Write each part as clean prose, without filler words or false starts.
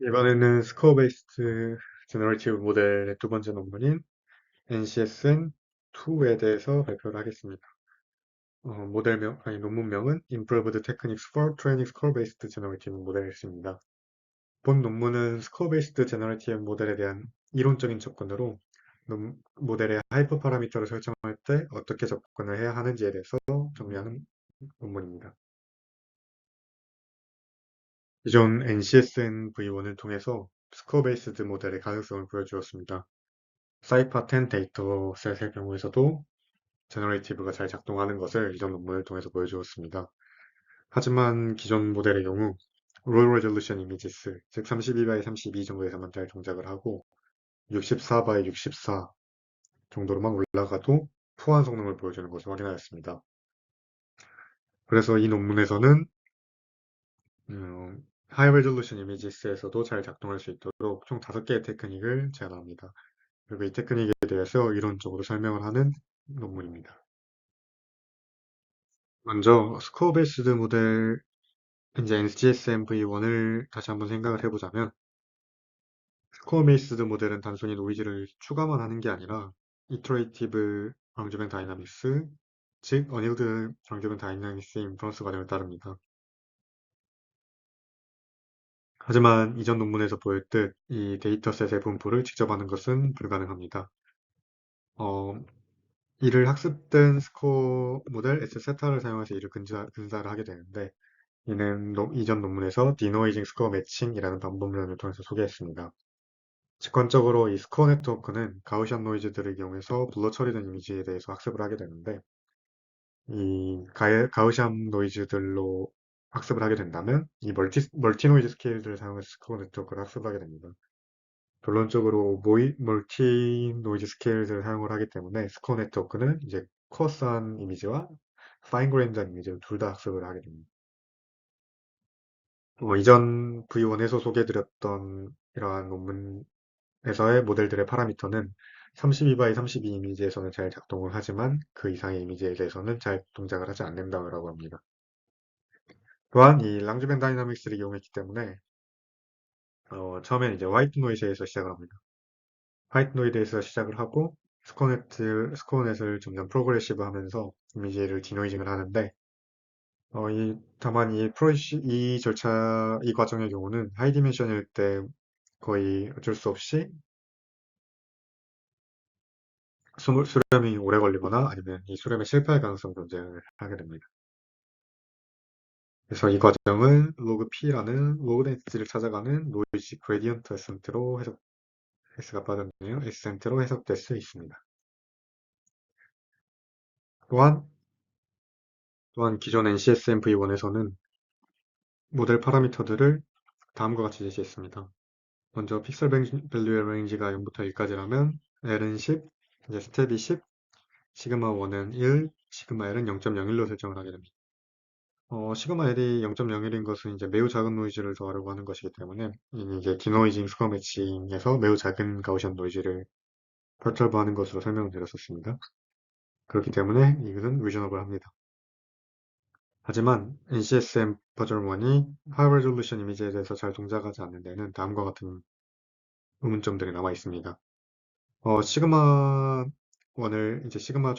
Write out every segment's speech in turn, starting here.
이번에는 스코어 베이스드 제너레이티브 모델의 두 번째 논문인 NCSN2에 대해서 발표를 하겠습니다. 논문명은 Improved Techniques for Training Score Based Generative Models입니다. 본 논문은 스코어 베이스드 제너레이티브 모델에 대한 이론적인 접근으로 모델의 하이퍼 파라미터를 설정할 때 어떻게 접근을 해야 하는지에 대해서 정리하는 논문입니다. 기존 NCSN V1을 통해서 스코어 베이스드 모델의 가능성을 보여주었습니다. 사이파10 데이터셋의 경우에서도 제너레이티브가 잘 작동하는 것을 이전 논문을 통해서 보여주었습니다. 하지만 기존 모델의 경우 롤 레졸루션 이미지스, 즉 32by 32 정도에서만 잘 동작을 하고 64by 64 정도로만 올라가도 포환 성능을 보여주는 것을 확인하였습니다. 그래서 이 논문에서는 하이 레졸루션 이미지스에서도 잘 작동할 수 있도록 총 5개의 테크닉을 제안합니다. 그리고 이 테크닉에 대해서 이론적으로 설명을 하는 논문입니다. 먼저 스코어 베이스드 모델 이제 NCSM V1을 다시 한번 생각을 해보자면 스코어 베이스드 모델은 단순히 노이즈를 추가만 하는 게 아니라 이터레이티브 방조변 다이나믹스, 즉 어닐드 방조변 다이나믹스 인퍼런스 과정을 따릅니다. 하지만 이전 논문에서 보였듯 이 데이터셋의 분포를 직접 하는 것은 불가능합니다. 이를 학습된 스코어 모델 S세타를 사용해서 이를 근사를 하게 되는데 이는 이전 논문에서 디노이징 스코어 매칭이라는 방법론을 통해서 소개했습니다. 직관적으로 이 스코어 네트워크는 가우시안 노이즈들을 이용해서 블러 처리된 이미지에 대해서 학습을 하게 되는데 이 가우시안 노이즈들로 학습을 하게 된다면 이 멀티 노이즈 스케일들을 사용해서 스코어 네트워크를 학습을 하게 됩니다. 결론적으로 멀티 노이즈 스케일들을 사용을 하기 때문에 스코어 네트워크는 이제 코어스한 이미지와 파인 그레인드한 이미지를 둘 다 학습을 하게 됩니다. 이전 V1에서 소개해드렸던 이러한 논문에서의 모델들의 파라미터는 32by 32 이미지에서는 잘 작동을 하지만 그 이상의 이미지에 대해서는 잘 동작을 하지 않는다고 합니다. 또한 이 랑주벤 다이나믹스를 이용했기 때문에 처음엔 이제 화이트 노이즈에서 시작을 합니다. 화이트 노이즈에서 시작을 하고 스코어넷을 점점 프로그레시브 하면서 이미지를 디노이징을 하는데 다만 이 과정의 경우는 하이 디멘션일 때 거의 어쩔 수 없이 수렴이 오래 걸리거나 아니면 이 수렴에 실패할 가능성이 존재를 하게 됩니다. 그래서 이 과정을 로그 P라는 로그 덴시티를 찾아가는 노이즈 그레디언트 S가 빠졌네요. S센트로 해석될 수 있습니다. 또한 기존 NCSM V1에서는 모델 파라미터들을 다음과 같이 제시했습니다. 먼저 픽셀 밸류의 레인지가 0부터 1까지라면 L은 10, 이제 스텝이 10, 시그마 1은 1, 시그마 L은 0.01로 설정을 하게 됩니다. 시그마 L이 0.01인 것은 이제 매우 작은 노이즈를 더하려고 하는 것이기 때문에 이게 디노이징 스코어 매칭에서 매우 작은 가우시안 노이즈를 퍼트러브하는 것으로 설명을 드렸었습니다. 그렇기 때문에 이것은 리저너블 합니다. 하지만 NCSM 버전 1이 하이 레졸루션 이미지에 대해서 잘 동작하지 않는 데는 다음과 같은 의문점들이 남아 있습니다. 시그마 1을 이제 시그마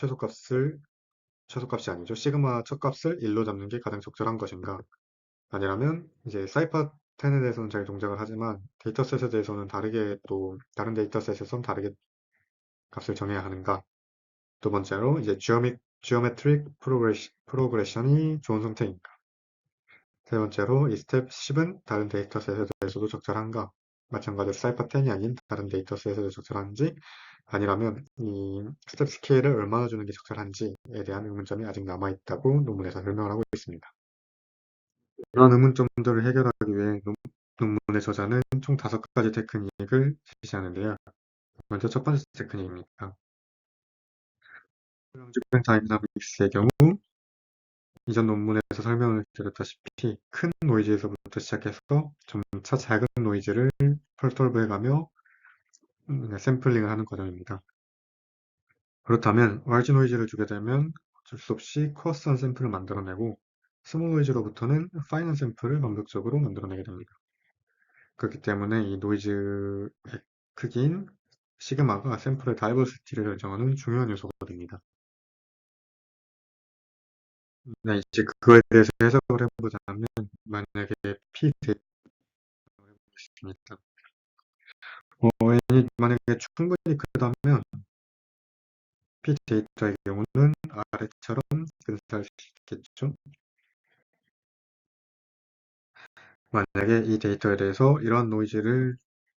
최소값이 아니죠. 시그마 첫 값을 1로 잡는 게 가장 적절한 것인가? 아니라면 이제 사이파 10에 대해서는 잘 동작을 하지만 데이터셋에 대해서는 다른 데이터셋에선 다르게 값을 정해야 하는가? 두 번째로 이제 지오메트릭 프로그레션이 좋은 상태인가? 세 번째로 이 스텝 10은 다른 데이터셋에 대해서도 적절한가? 마찬가지로 사이파 10이 아닌 다른 데이터셋에도 적절한지 아니라면 이 스텝 스케일을 얼마나 주는 게 적절한지에 대한 의문점이 아직 남아있다고 논문에서 설명을 하고 있습니다. 이런 의문점들을 해결하기 위해 논문의 저자는 총 5가지 테크닉을 제시하는데요. 먼저 첫 번째 테크닉입니다. 랑주벤 다이나믹스의 경우 이전 논문에서 설명을 드렸다시피 큰 노이즈에서부터 시작해서 점차 작은 노이즈를 펄톨브해가며 샘플링을 하는 과정입니다. 그렇다면 large 노이즈를 주게 되면 어쩔 수 없이 코어스한 샘플을 만들어내고 스몰 노이즈로부터는 파이널 샘플을 완벽적으로 만들어내게 됩니다. 그렇기 때문에 이 노이즈의 크기인 시그마가 샘플의 다이버시티를 결정하는 중요한 요소가 됩니다. 네, 이제 그거에 대해서 해석을 해보자면 만약에 P 데이터를 해보겠습니다. 만약에 충분히 크다면 P 데이터의 경우는 아래처럼 근사할 수 있겠죠. 만약에 이 데이터에 대해서 이러한 노이즈를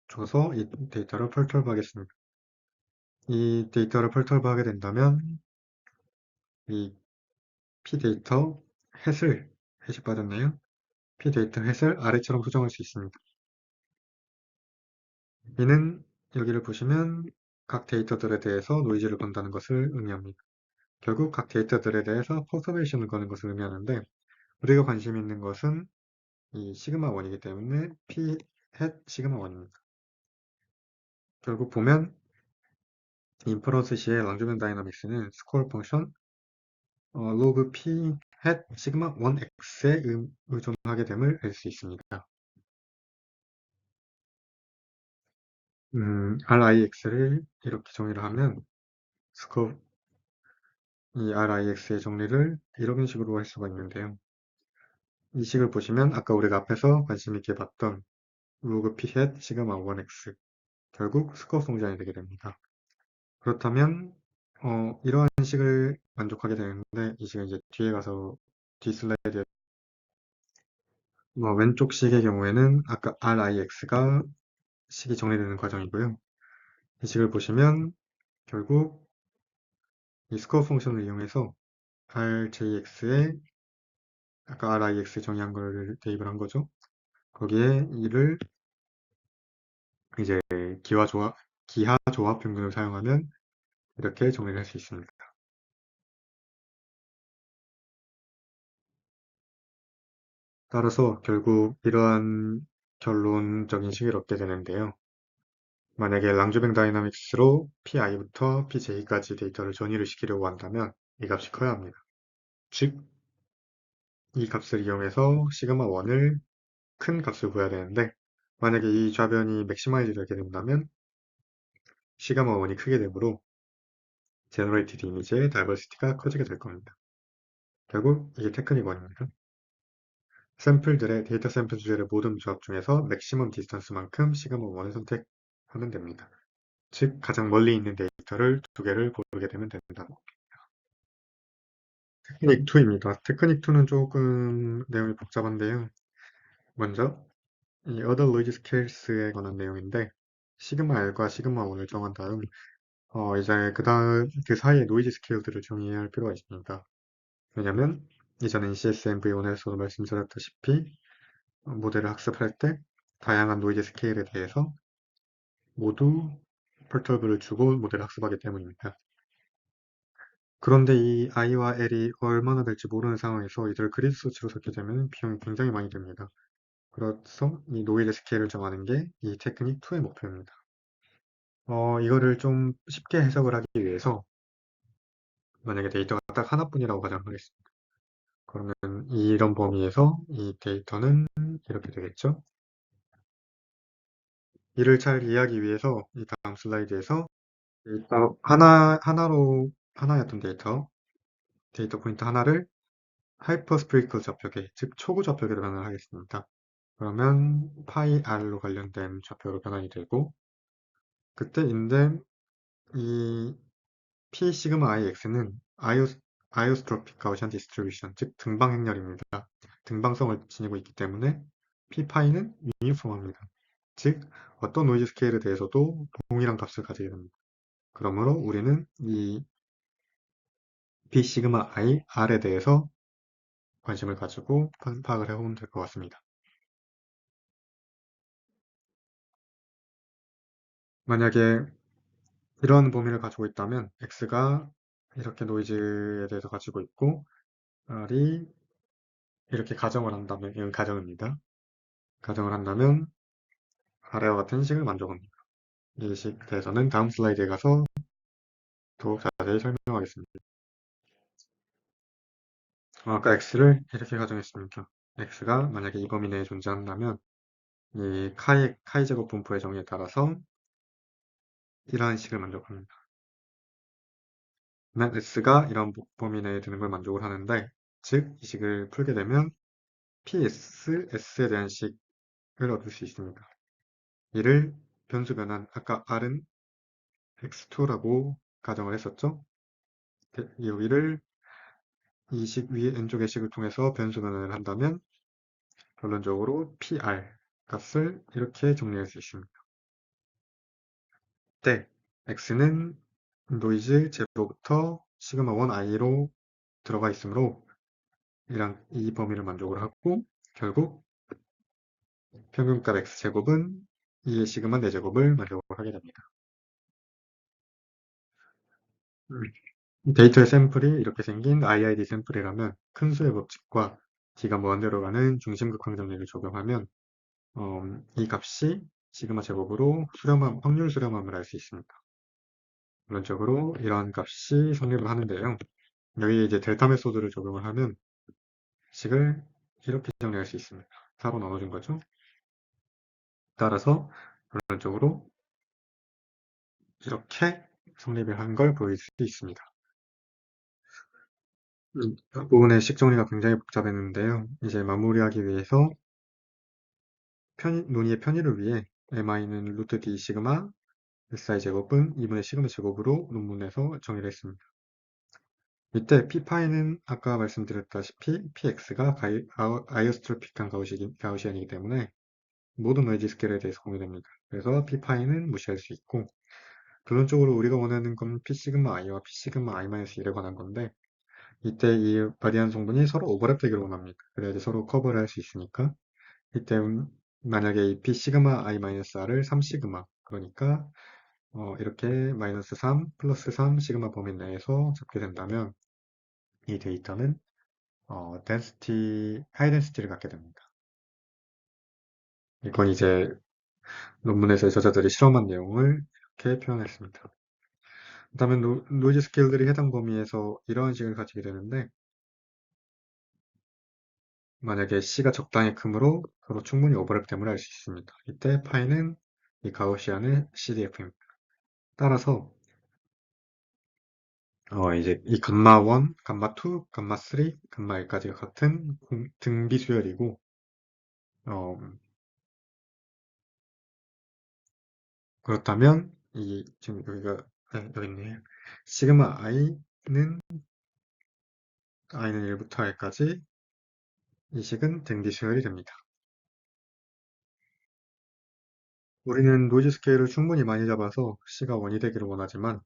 줘서 이 데이터를 펄터블하겠습니다. 이 데이터를 펄터블하게 된다면 이 P 데이터 햇이 빠졌나요? P 데이터 햇을 아래처럼 수정할 수 있습니다. 이는 여기를 보시면 각 데이터들에 대해서 노이즈를 건다는 것을 의미합니다. 결국 각 데이터들에 대해서 퍼터베이션을 거는 것을 의미하는데 우리가 관심 있는 것은 이 시그마 1이기 때문에 P 햇 시그마 1입니다. 결국 보면 인퍼런스 시의 랑주면 다이나믹스는 스코어 펑션 로그 P 햇 시그마 1x에 의존하게 됨을 알 수 있습니다. RIX를 이렇게 정의를 하면 스코어 이 RIX의 정리를 이런 식으로 할 수가 있는데요. 이 식을 보시면 아까 우리가 앞에서 관심 있게 봤던 로그 P 햇 시그마 1x 결국 스코어 성장이 되게 됩니다. 그렇다면 이러한 식을 만족하게 되는데 이 식은 이제 뒤에 가서 뒤 슬라이드에 왼쪽 식의 경우에는 아까 RIX가 식이 정리되는 과정이고요. 이 식을 보시면 결국 이 스코어 펑션을 이용해서 RJX에 아까 RIX 정의한 거를 대입을 한 거죠. 거기에 이를 이제 기하 조합 평균을 사용하면 이렇게 정리를 할 수 있습니다. 따라서 결국 이러한 결론적인 식을 얻게 되는데요. 만약에 랑주뱅 다이나믹스로 PI부터 PJ까지 데이터를 전이를 시키려고 한다면 이 값이 커야 합니다. 즉, 이 값을 이용해서 시그마 1을 큰 값을 구해야 되는데 만약에 이 좌변이 맥시마이즈 되게 된다면 시그마 1이 크게 되므로 제너레이티드 이미지의 다이버시티가 커지게 될 겁니다. 결국 이게 테크닉 1입니다. 샘플들의 데이터 샘플 주제의 모든 조합 중에서 맥시멈 디스턴스만큼 시그마 1을 선택하면 됩니다. 즉 가장 멀리 있는 데이터를 두 개를 고르게 되면 된다. 테크닉 2입니다. 테크닉 2는 조금 내용이 복잡한데요. 먼저 이 other noise scales에 관한 내용인데 시그마 L과 시그마 1을 정한 다음 이제 그 다음 그 사이에 노이즈 스케일들을 정의해야 할 필요가 있습니다. 왜냐면 이전에 CSMV1에서도 말씀드렸다시피 모델을 학습할 때 다양한 노이즈 스케일에 대해서 모두 펄터블을 주고 모델을 학습하기 때문입니다. 그런데 이 I와 L이 얼마나 될지 모르는 상황에서 이들을 그리드 서치로 섞게 되면 비용이 굉장히 많이 듭니다. 그래서 이 노이즈 스케일을 정하는 게 이 테크닉 2의 목표입니다. 이거를 좀 쉽게 해석을 하기 위해서 만약에 데이터가 딱 하나뿐이라고 가정하겠습니다. 그러면 이런 범위에서 이 데이터는 이렇게 되겠죠? 이를 잘 이해하기 위해서 이 다음 슬라이드에서 하나였던 데이터 포인트 하나를 하이퍼스프리클 좌표계, 즉 초구 좌표계로 변환을 하겠습니다. 그러면 파이 r로 관련된 좌표로 변환이 되고 그때인데 이 p 시그마 ix는 아이오스트로픽 가우시안 디스트리뷰션, 즉 등방 행렬입니다. 등방성을 지니고 있기 때문에 p 파이는 유니폼합니다. 즉 어떤 노이즈 스케일에 대해서도 동일한 값을 가지게 됩니다. 그러므로 우리는 이 p 시그마 i r에 대해서 관심을 가지고 파악을 해보면 될 것 같습니다. 만약에 이런 범위를 가지고 있다면 x가 이렇게 노이즈에 대해서 가지고 있고 r이 이렇게 가정을 한다면 이건 가정입니다. 가정을 한다면 아래와 같은 식을 만족합니다. 이 식에 대해서는 다음 슬라이드에 가서 더욱 자세히 설명하겠습니다. 아까 x를 이렇게 가정했습니다. x가 만약에 이 범위 내에 존재한다면 이 카이 제곱 분포의 정의에 따라서 이러한 식을 만족합니다. 그러면 S가 이런 범위 내에 드는 걸 만족을 하는데, 즉, 이 식을 풀게 되면 PS, S에 대한 식을 얻을 수 있습니다. 이를 변수 변환, 아까 R은 X2라고 가정을 했었죠? 여기를 이 식 위에 N쪽의 식을 통해서 변수 변환을 한다면 결론적으로 PR 값을 이렇게 정리할 수 있습니다. 때 X는 노이즈 제로부터 시그마 1i로 들어가 있으므로 이 범위를 만족을 하고 결국 평균값 X제곱은 2의 시그마 4제곱을 만족을 하게 됩니다. 데이터의 샘플이 이렇게 생긴 IID 샘플이라면 큰 수의 법칙과 D가 무한대로 가는 중심극 항정리를 적용하면 이 값이 시그마 제곱으로 확률 수렴함을 알 수 있습니다. 물론적으로 이러한 값이 성립을 하는데요. 여기에 이제 델타 메소드를 적용을 하면 식을 이렇게 정리할 수 있습니다. 4로 나눠준 거죠. 따라서 결론적으로 이렇게 성립을 한 걸 보일 수 있습니다. 이 부분의 식 정리가 굉장히 복잡했는데요. 이제 마무리하기 위해서 논의의 편의를 위해 mi는 루트 d 시그마 si 제곱은 2분의 시그마 제곱으로 논문에서 정의를 했습니다. 이때 p파이는 아까 말씀드렸다시피 px가 아이오스트로픽한 가우시안이기 때문에 모든 노이즈 스케일에 대해서 공유됩니다. 그래서 p파이는 무시할 수 있고 결론적으로 우리가 원하는 건 p 시그마 i와 p 시그마 i-1에 관한 건데 이때 이 바리안 성분이 서로 오버랩되기를 원합니다. 그래야지 서로 커버를 할 수 있으니까 이때 만약에 이 p 시그마 i-r을 3 시그마 그러니까 이렇게 마이너스 3 플러스 3 시그마 범위 내에서 잡게 된다면 이 데이터는 하이 덴시티를 갖게 됩니다. 이건 이제 논문에서 저자들이 실험한 내용을 이렇게 표현했습니다. 그 다음에 노이즈 스케일들이 해당 범위에서 이러한 식을 가지게 되는데 만약에 C가 적당히 크므로 서로 충분히 오버랩됨을 알 수 있습니다. 이때 파이는 이 가우시안의 CDF입니다. 따라서 이제 이 감마 1, 감마 2, 감마 3, 감마 1까지가 같은 등비 수열이고 어, 그렇다면 지금 여기 있네요. 시그마 i는 1부터 r까지 이 식은 등비 수열이 됩니다. 우리는 노이즈 스케일을 충분히 많이 잡아서 C가 1이 되기를 원하지만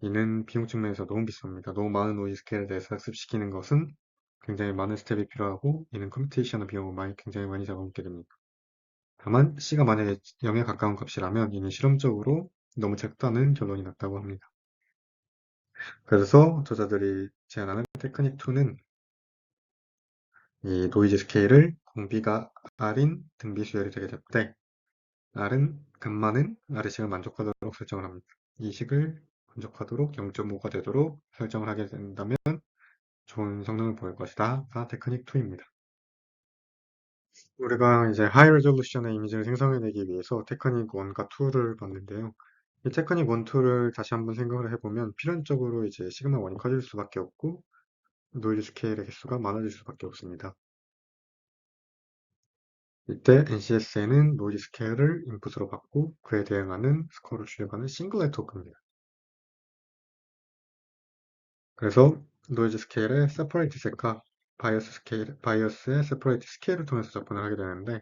이는 비용 측면에서 너무 비쌉니다. 너무 많은 노이즈 스케일에 대해서 학습시키는 것은 굉장히 많은 스텝이 필요하고 이는 컴퓨테이션의 비용을 굉장히 많이 잡아먹게 됩니다. 다만 C가 만약에 0에 가까운 값이라면 이는 실험적으로 너무 작다는 결론이 났다고 합니다. 그래서 저자들이 제안하는 테크닉2는 이 노이즈 스케일을 공비가 R인 등비 수열이 되게 될 때 감마는 R의식을 만족하도록 설정을 합니다. 이 식을 만족하도록 0.5가 되도록 설정을 하게 된다면 좋은 성능을 보일 것이다. 가 테크닉 2입니다. 우리가 이제 하이 레졸루션의 이미지를 생성해내기 위해서 테크닉 1과 2를 봤는데요. 이 테크닉 1, 2를 다시 한번 생각을 해보면 필연적으로 이제 시그마 1이 커질 수밖에 없고 노이즈 스케일의 개수가 많아질 수밖에 없습니다. 이때 NCS에는 노이즈 스케일을 인풋으로 받고 그에 대응하는 스코어를 출력하는 싱글렛 토크입니다. 그래서 노이즈 스케일의 세퍼레이트 셋과 바이어스의 세퍼레이트 스케일을 통해서 접근을 하게 되는데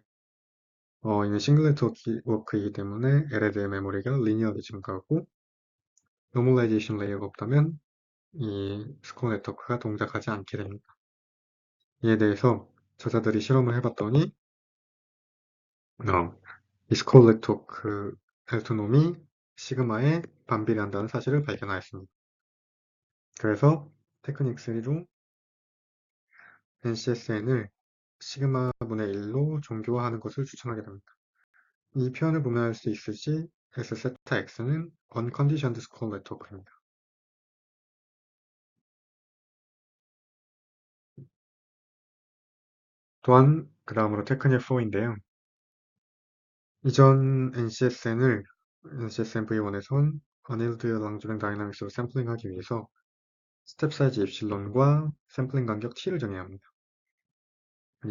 이는 싱글렛 워크이기 때문에 LL의 메모리가 리니어리 증가하고 노멀라이제이션 레이어가 없다면 이 스코어 네트워크가 동작하지 않게 됩니다. 이에 대해서 저자들이 실험을 해봤더니 이 스코어 네트워크 엘토놈이 시그마에 반비례한다는 사실을 발견하였습니다. 그래서 테크닉 3로 NCSN을 시그마 분의 1로 정교화하는 것을 추천하게 됩니다. 이 표현을 보면 알 수 있을지 S 세타 X는 Unconditioned Score Network입니다. 또한 그 다음으로 테크닉 4인데요. 이전 NCSN V1에선 어닐드 랑주뱅 다이나믹스로 샘플링하기 위해서 스텝 사이즈 입실론과 샘플링 간격 t를 정해야 합니다.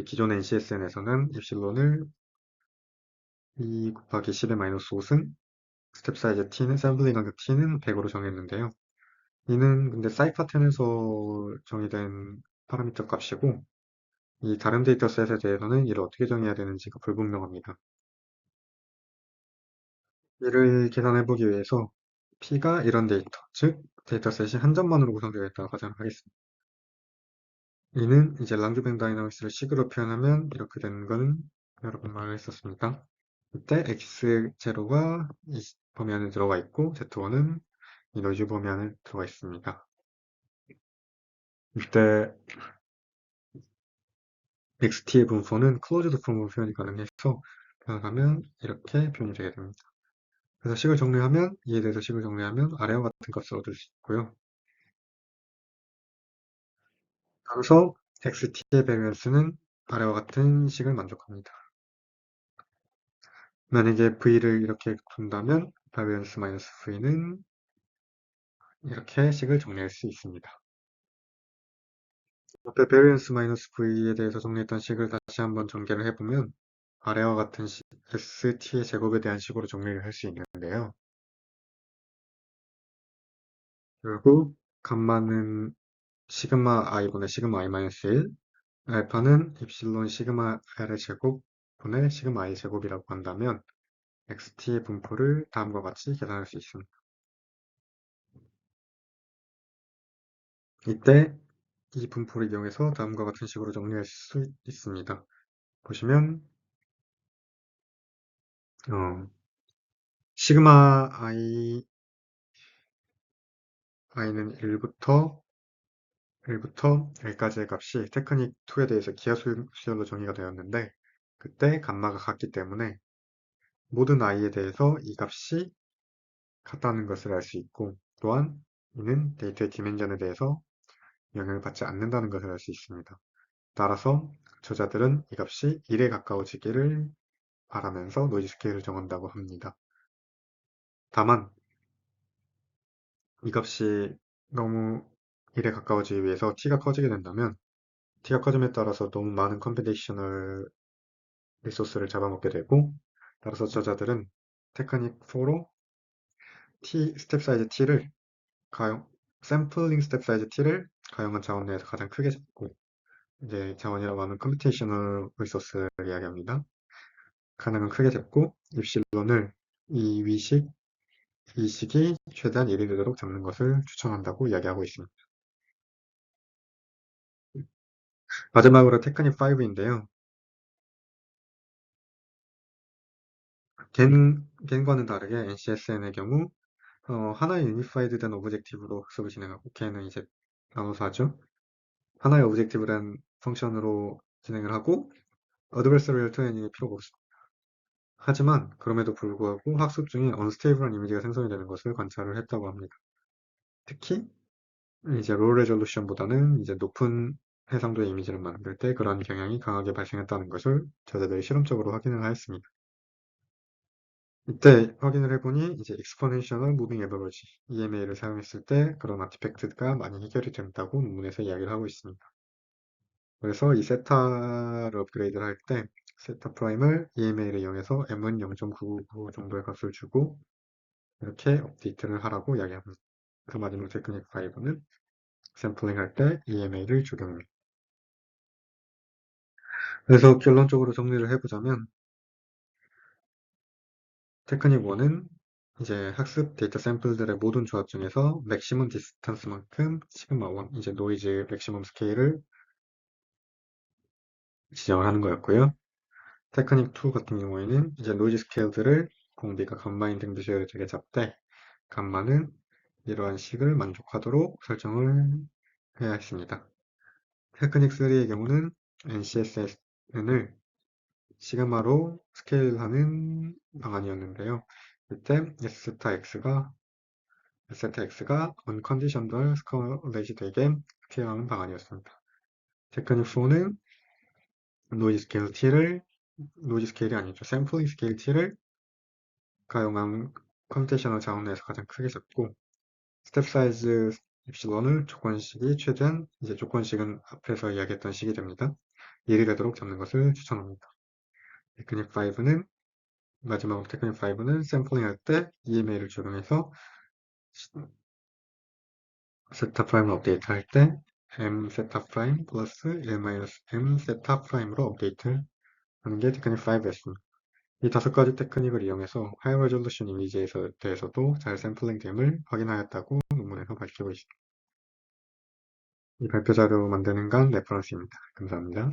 기존 NCSN에서는 입실론을 2 곱하기 10의 마이너스 5승, 스텝 사이즈 t는 샘플링 간격 t는 100으로 정했는데요. 이는 근데 사이파10에서 정의된 파라미터 값이고 이 다른 데이터셋에 대해서는 이를 어떻게 정해야 되는지가 불분명합니다. 이를 계산해보기 위해서 P가 이런 데이터, 즉 데이터셋이 한 점만으로 구성되어 있다고 가정을 하겠습니다. 이는 이제 랑주뱅 다이나믹스를 식으로 표현하면 이렇게 되는 거는 여러 번 말을 했었습니다. 이때 x0가 이 범위 안에 들어가 있고 z1은 이 노이즈 범위 안에 들어가 있습니다. 이때 xt의 분포는 클로즈드 폼으로 표현이 가능해서 변환하면 이렇게 표현이 되게 됩니다. 그래서 식을 정리하면 이에 대해서 식을 정리하면 아래와 같은 값을 얻을 수 있고요. 따라서 xt의 베리언스는 아래와 같은 식을 만족합니다. 만약에 v를 이렇게 둔다면 베리언스 마이너스 v는 이렇게 식을 정리할 수 있습니다. 앞에 베리언스 마이너스 v에 대해서 정리했던 식을 다시 한번 전개를 해보면 아래와 같은 st의 제곱에 대한 식으로 정리를 할 수 있는데요. 결국 감마는 시그마 i분의 시그마 i 마이너스 1, 알파는 입실론 시그마 L의 제곱 분의 시그마 I 제곱이라고 한다면 XT의 분포를 다음과 같이 계산할 수 있습니다. 이때 이 분포를 이용해서 다음과 같은 식으로 정리할 수 있습니다. 보시면 시그마 I는 1부터 L까지의 값이 테크닉 2에 대해서 기하 수열로 정의가 되었는데 그때 감마가 같기 때문에 모든 i에 대해서 이 값이 같다는 것을 알 수 있고 또한 이는 데이터의 디멘전에 대해서 영향을 받지 않는다는 것을 알 수 있습니다. 따라서 저자들은 이 값이 1에 가까워지기를 바라면서 노이즈 스케일을 정한다고 합니다. 다만 이 값이 너무 1에 가까워지기 위해서 t가 커지게 된다면 t가 커짐에 따라서 너무 많은 컴퓨테이셔널 리소스를 잡아먹게 되고 따라서 저자들은 테크닉 4로 스텝 사이즈 t를 샘플링 스텝 사이즈 t를 가용한 자원 내에서 가장 크게 잡고 이제 자원이라고 하면 컴퓨테이셔널 리소스를 이야기합니다. 가능한 크게 잡고 입실론을 이 식이 최대한 1이 되도록 잡는 것을 추천한다고 이야기하고 있습니다. 마지막으로 테크닉 5인데요. 겐과는 다르게 NCSN의 경우 하나의 유니파이드 된 오브젝티브로 학습을 진행하고 걔는 이제 나눠서 하죠. 하나의 오브젝티브란 펑션으로 진행을 하고 어드버서리얼 트레이닝이 필요가 없습니다. 하지만 그럼에도 불구하고 학습 중에 언스테이블한 이미지가 생성이 되는 것을 관찰을 했다고 합니다. 특히 이제 로 레졸루션보다는 이제 높은 해상도의 이미지를 만들 때 그런 경향이 강하게 발생했다는 것을 저자들이 실험적으로 확인을 하였습니다. 이때 확인을 해보니 이제 Exponential Moving Average EMA를 사용했을 때 그런 아티팩트가 많이 해결이 된다고 논문에서 이야기를 하고 있습니다. 그래서 이 세타를 업그레이드를 할 때 세타 프라임을 EMA를 이용해서 m은 0.999 정도의 값을 주고 이렇게 업데이트를 하라고 이야기합니다. 그래서 마지막 테크닉 5는 샘플링 할 때 EMA를 적용합니다. 그래서 결론적으로 정리를 해보자면 테크닉 1은 이제 학습 데이터 샘플들의 모든 조합 중에서 맥시멈 디스턴스만큼 시그마 1, 이제 노이즈 맥시멈 스케일을 지정을 하는 거였고요. 테크닉 2 같은 경우에는 이제 노이즈 스케일들을 공비가 감마인 등비주얼에게 잡되 감마는 이러한 식을 만족하도록 설정을 해야 했습니다. 테크닉 3의 경우는 NCSN을 시그마로 스케일하는 방안이었는데요. 이때 SX가 unconditional 스컬레이지 되게 스케일하는 방안이었습니다. 테크닉 4는 노이즈 스케일 T를 노이즈 스케일이 아니죠. 샘플링 스케일 t를 가용한 컴퓨테이셔널 자원에서 가장 크게 잡고 스텝 사이즈 입실론을 조건식이 최대한 이제 조건식은 앞에서 이야기했던 식이 됩니다. 1이 되도록 잡는 것을 추천합니다. 테크닉 5는 마지막으로 테크닉 5는 샘플링 할 때 EMA를 적용해서 세타 프라임을 업데이트 할 때 m 세타 프라임 플러스 1-m 세타 프라임으로 업데이트 하는 게 테크닉 5였습니다. 이 5가지 테크닉을 이용해서 하이 레졸루션 이미지에 대해서도 잘 샘플링됨을 확인하였다고 논문에서 밝히고 있습니다. 이 발표 자료 만드는 건 레퍼런스입니다. 감사합니다.